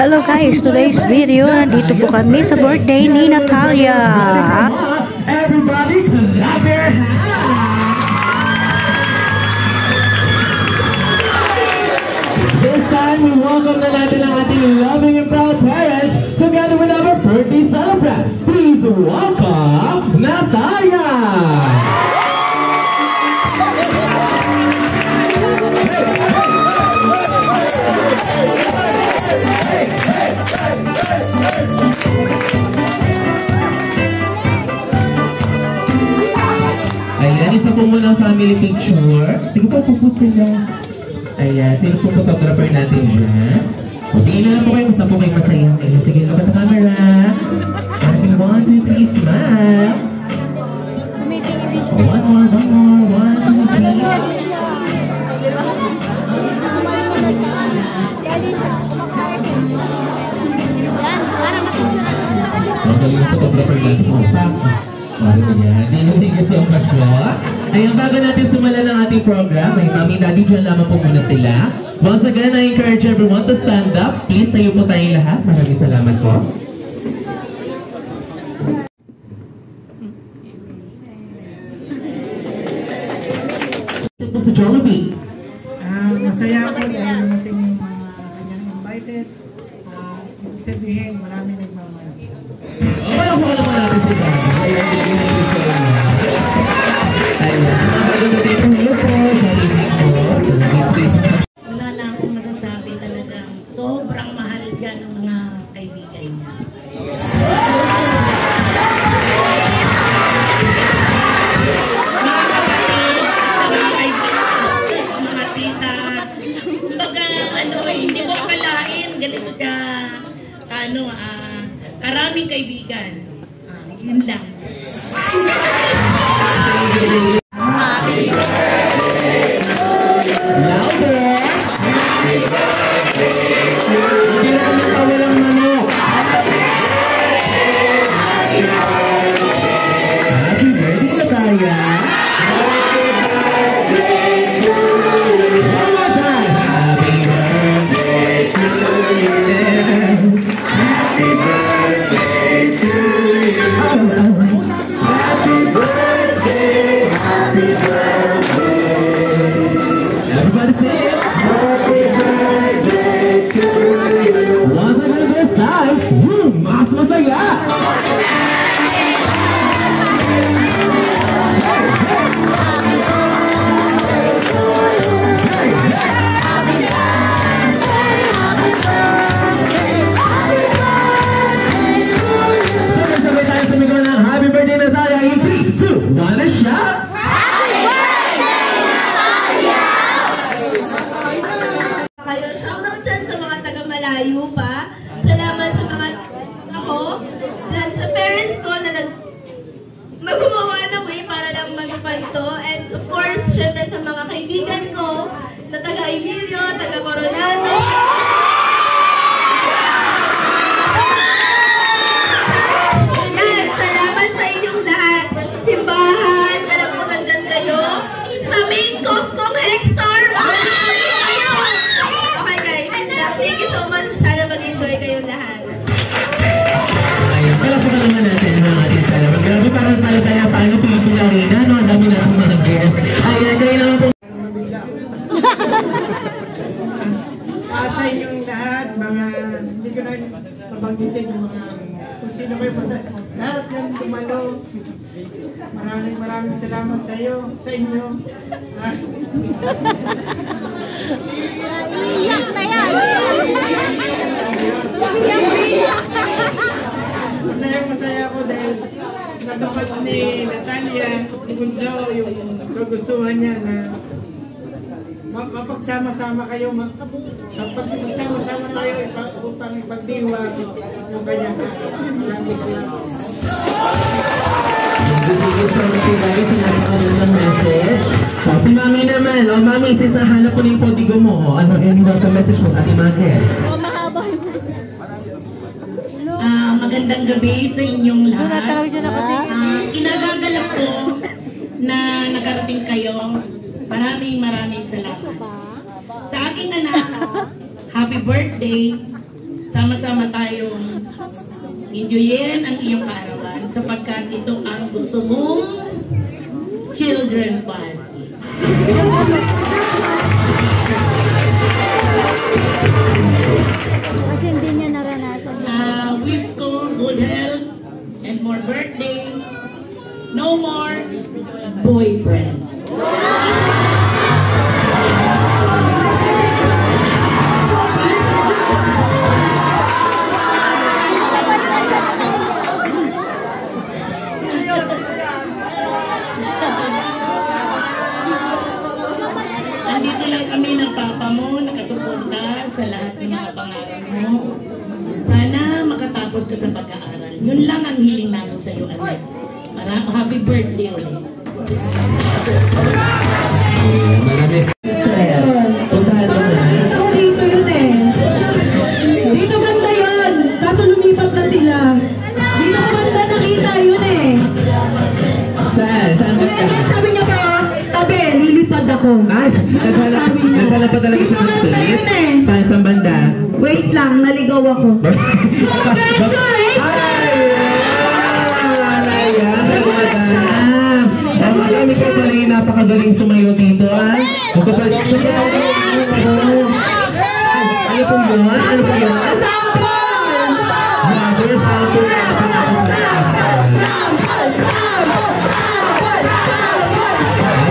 Hello guys, today's video, nandito po kami sa birthday ni Natalia. Everybody clap your hands! This time we welcome na natin ang ating loving and proud parents together with our birthday celebrant. Please welcome Natalia! Ayan, isa po muna ang family picture. Sige po, pupusin lang. Ayan, sino po photographer natin dyan? O, tingin na lang po kayo kung saan po kayo masaya. Ayan, sige, look at the camera. And 1, 2, 3, smile. One more, 1, 2, 3. Ang galing ng photographer natin. Thank you so much po. Ayan, bago natin sumala ng ating program, may mami daddy dyan lamang po muna sila. Once again, I encourage everyone to stand up. Please, tayo po tayong lahat. Maraming salamat po. Ito sa Jollibee. Masaya ako dahil natin yung mga kanyang invited. Ibig sabihin, marami nagmamahal. Wala po naman natin si Baba. Ayan, thank you so much. Ayan, bago natin po, hello po, Jollibee po. Wala na akong masasabi, talagang sobrang mahal siya ng mga kaibigan niya. Mga kaibigan, mga tita, kumbaga, hindi ko akalain, ganito siya, karaming kaibigan. Yun lang. Happy birthday! Louder! Happy birthday to you! Walang manok! Happy birthday! Happy birthday! Happy birthday, Natalia! Happy birthday to you! Happy birthday to you! Happy birthday to you! Happy birthday! Happy birthday! Everybody say it! Happy birthday to you! Once again this time, mas masaya! Sabay-sabay tayo sumigaw ng happy birthday na tayo in 3, 2, 1, and shout! Kayo, shoutout dyan sa mga taga-malayo pa. Salamat sa mga ako, dyan sa parents ko na gumawa ng way para lang magpapag to. And of course, syempre sa mga kaibigan ko na taga-Emilio, taga-Coronado. Yan, salamat sa inyong lahat. Simbahan, alam mo nandyan kayo. Sa main cost kong Hector, thank you so much. Sana mag-enjoy kayong lahat. Ayan, pala po naman natin ang ating salamat. Grabe, parang tayo sa ano, Philippine Arena, no? Ang dami natin mga guests. Ayan, kayo naman po. Sa inyong lahat, mga, hindi ko na mabanggitin yung mga, kung sino kayo pasaya. Lahat yan dumalo. Maraming salamat sa iyo, sa inyo. Iyak na yan! Masaya ako dahil natupad ni Natalia, ni Bunso, yung kagustuhan niya na mapagsama-sama kayo, mapagsama-sama tayo upang ipagdiwag yung kanyang maraming salamat. Thank you so much, guys. Sinasakalan ng message. Si Mami naman. O, Mami, since nahanap ko na yung podigo mo, ano yung welcome message mo sa ating mga guests? Magandang gabi sa inyong lahat. Kinagagalak ko na nakarating kayo. Maraming salamat. Sa aking anak, happy birthday. sama-sama tayong enjoyin ang iyong kaarawan sapagkat ito ang gusto mong children party. Kasi hindi niya naranasan. Wish ko good health and more birthday. No more boyfriend. Andito lang kami ng papa mo, nakasuporta sa lahat ng mga pangarap mo. Sana makatapos ka sa pag-aaral. Yun lang ang hiling namin sa iyo, anak. Happy birthday ulit. Marami. Puntahan mo na. Dito yun eh. Dito banda yun. Kaso lumipat na sila. Dito banda nakita yun eh. Saan ba ka? Sabi niya pa, tabi, lilipad ako. Ay, naghala pa talaga siya ng space. Saan banda? Wait lang, naligaw ako. Congratulations! Marami ko pala yung napakagaling sumayo dito, ah. Magpaproduction na ako. Ano po yun? Ano po yun? Mother, sample na ako na ako na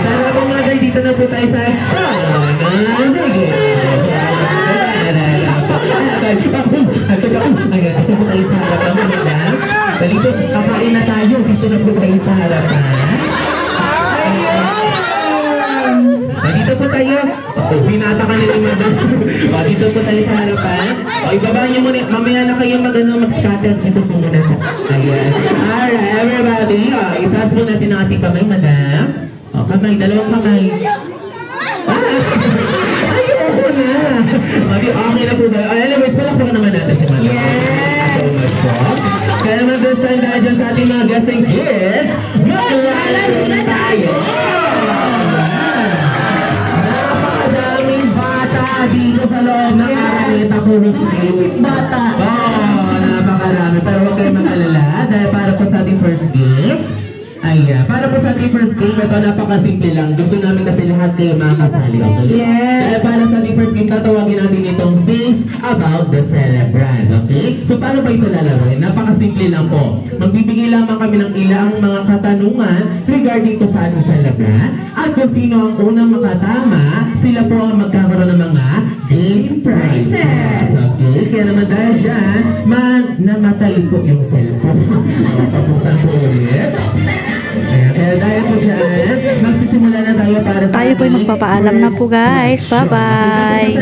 tara po mga guys, dito na po tayo sa Dito po tayo sa harapan, madam. Dito, kakain na tayo. Dito na po tayo sa harapan. Dito po tayo. Binata ka nila, madam. Dito po tayo sa harapan. Ibaba niyo muna. Mamaya na kayo mag-scatter. Dito po muna siya. Ayan. Alright, everybody. Itaas po natin ang ating kamay, madam. Kamay, dalawang kamay. Ayoko na. Okay na po ba? Anyways, palakpakan naman natin si madam. So much po. Kaya naman doon saan dyan sa ating mga guests and kids, maglalaro na tayo! Napakadaming bata dito sa loob ng Araneta Coliseum. Bata. Napakarami. Pero huwag kayong mag-alala dahil para po sa ating first game, ayan, para po sa ating first game, ito napakasimple lang. Gusto namin kasi lahat kayo makasali, okay? Yes. Kaya para sa ating first game, tatawagin natin itong Things About the Celebrant, okay? So paano ba ito lalaroin? Napakasimple lang po. Magbibigay lamang kami ng ilang mga katanungan regarding to sa ating celebrant. At kung sino ang unang makatama, sila po ang magkakaroon ng mga game prizes. Okay? Kaya naman dahil dyan, namatay po yung cellphone. Papusan po ulit. Kaya dahil po dyan, magsisimula na tayo para sa Tayo po'y magpapaalam na po guys. Bye-bye!